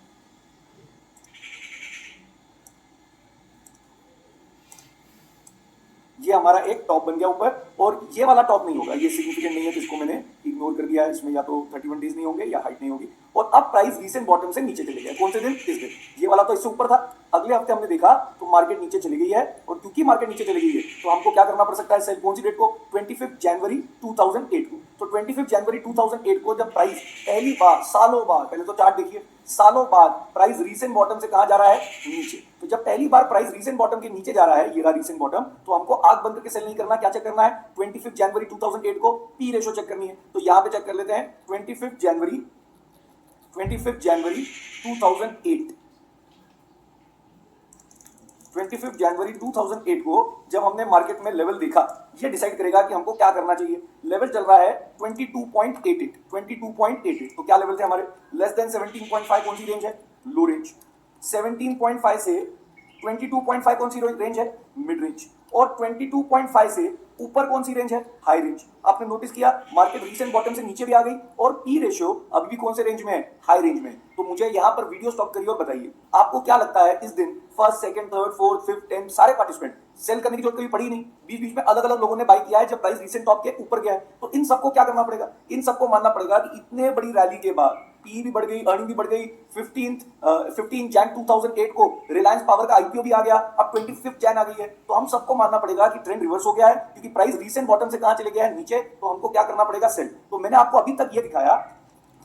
ये हमारा एक टॉप बन गया ऊपर, और ये वाला टॉप नहीं होगा, ये सिग्निफिकेंट नहीं है, तो इसको मैंने इग्नोर कर दिया है। इसमें या तो 31 डेज नहीं होंगे या हाइट नहीं होगी। और अब प्राइस रीसेंट बॉटम से नीचे चले गया। कौन से दिन, इस दिन। ये वाला तो इससे ऊपर था, अगले हफ्ते हमने देखा तो मार्केट नीचे चली गई है। और क्योंकि मार्केट नीचे चली गई है तो हमको क्या करना पड़ सकता है, सेल कौन सी डेट को, 25 जनवरी 2008 को। तो 25 जनवरी 2008 को जब प्राइस पहली बार, सालों बाद, पहले तो चार्ट देखिए, सालों बाद प्राइस रीसेंट बॉटम से कहां जा रहा है, नीचे। तो जब पहली बार प्राइस रीसेंट बॉटम के नीचे जा रहा है, ये रहा रीसेंट बॉटम, तो हमको आंख बंद करके सेल नहीं करना, क्या चेक करना है, 25 जनवरी 2008 को पी रेशो चेक करनी है। तो यहां पे चेक कर लेते हैं 25 जनवरी 2008, 25 जनवरी 2008 को जब हमने मार्केट में लेवल देखा, ये डिसाइड करेगा कि हमको क्या करना चाहिए। लेवल चल रहा है 22.88। तो क्या लेवल थे हमारे, लेस देन 17.5 कौन सी रेंज है, लो रेंज। 17.5 से 22.5 कौन सी रेंज है, मिड रेंज। और 22.5 से ऊपर कौन सी रेंज है, हाई रेंज। आपने नोटिस किया मार्केट रीसेंट बॉटम से नीचे भी आ गई और पी रेशियो अभी भी कौन से रेंज में है, हाई रेंज में। तो मुझे यहां पर वीडियो स्टॉप करिए और बताइए आपको क्या लगता है, इस दिन first, second, third, fourth, fifth, 10 सारे पार्टिसिपेंट सेल करने की जरूरत कभी पड़ी नहीं। बीच बीच में अलग अलग लोगों ने बाई किया है जब प्राइस रीसेंट टॉप के ऊपर गया है। तो इन सबको क्या करना पड़ेगा, इन सबको मानना पड़ेगा कि इतने बड़ी रैली के बाद पी भी बढ़ गई, अर्निंग भी बढ़ गई। 15 जैन 2008 को रिलायंस पावर का आईपीओ भी आ गया, अब 25 जैन आ गई है। तो हम सबको मानना पड़ेगा कि ट्रेंड रिवर्स हो गया है, क्योंकि प्राइस रीसेंट बॉटम से कहां चले गया है, नीचे। तो हमको क्या करना पड़ेगा, सेल। तो मैंने आपको अभी तक ये दिखाया,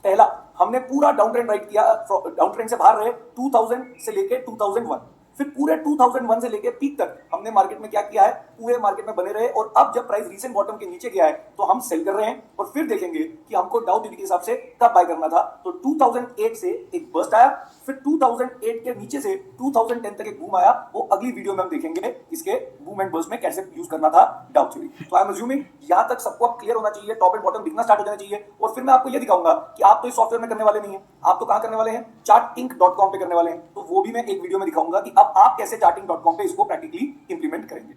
पहला हमने पूरा डाउन ट्रेंड राइट किया, डाउन ट्रेंड से बाहर रहे 2000 से लेके 2001, फिर पूरे 2001 से लेके पीक तक हमने मार्केट में क्या किया है, पूरे मार्केट में बने रहे। और अब जब प्राइस रीसेंट बॉटम के नीचे गया है तो हम सेल कर रहे हैं, और फिर देखेंगे कि हमको डाउ थ्योरी के हिसाब से कब बाय करना था। तो 2008 से एक बर्स्ट आया, फिर 2008 के नीचे से 2010 तक एक बूम आया। वो अगली वीडियो में हम देखेंगे इसके बूम एंड बर्स्ट में कैसे यूज करना था डाउ थ्योरी। तो आई एम अज्यूमिंग यहां तक सबको अब क्लियर होना चाहिए, टॉप एंड बॉटम दिखना स्टार्ट हो जाना चाहिए। और फिर मैं आपको ये दिखाऊंगा कि आप तो इस सॉफ्टवेयर में करने वाले नहीं है, आप तो कहां करने वाले हैं, chartinc.com पे करने वाले हैं। तो वो भी मैं एक वीडियो में दिखाऊंगा कि अब आप कैसे charting.com पे इसको प्रैक्टिकली इंप्लीमेंट करेंगे।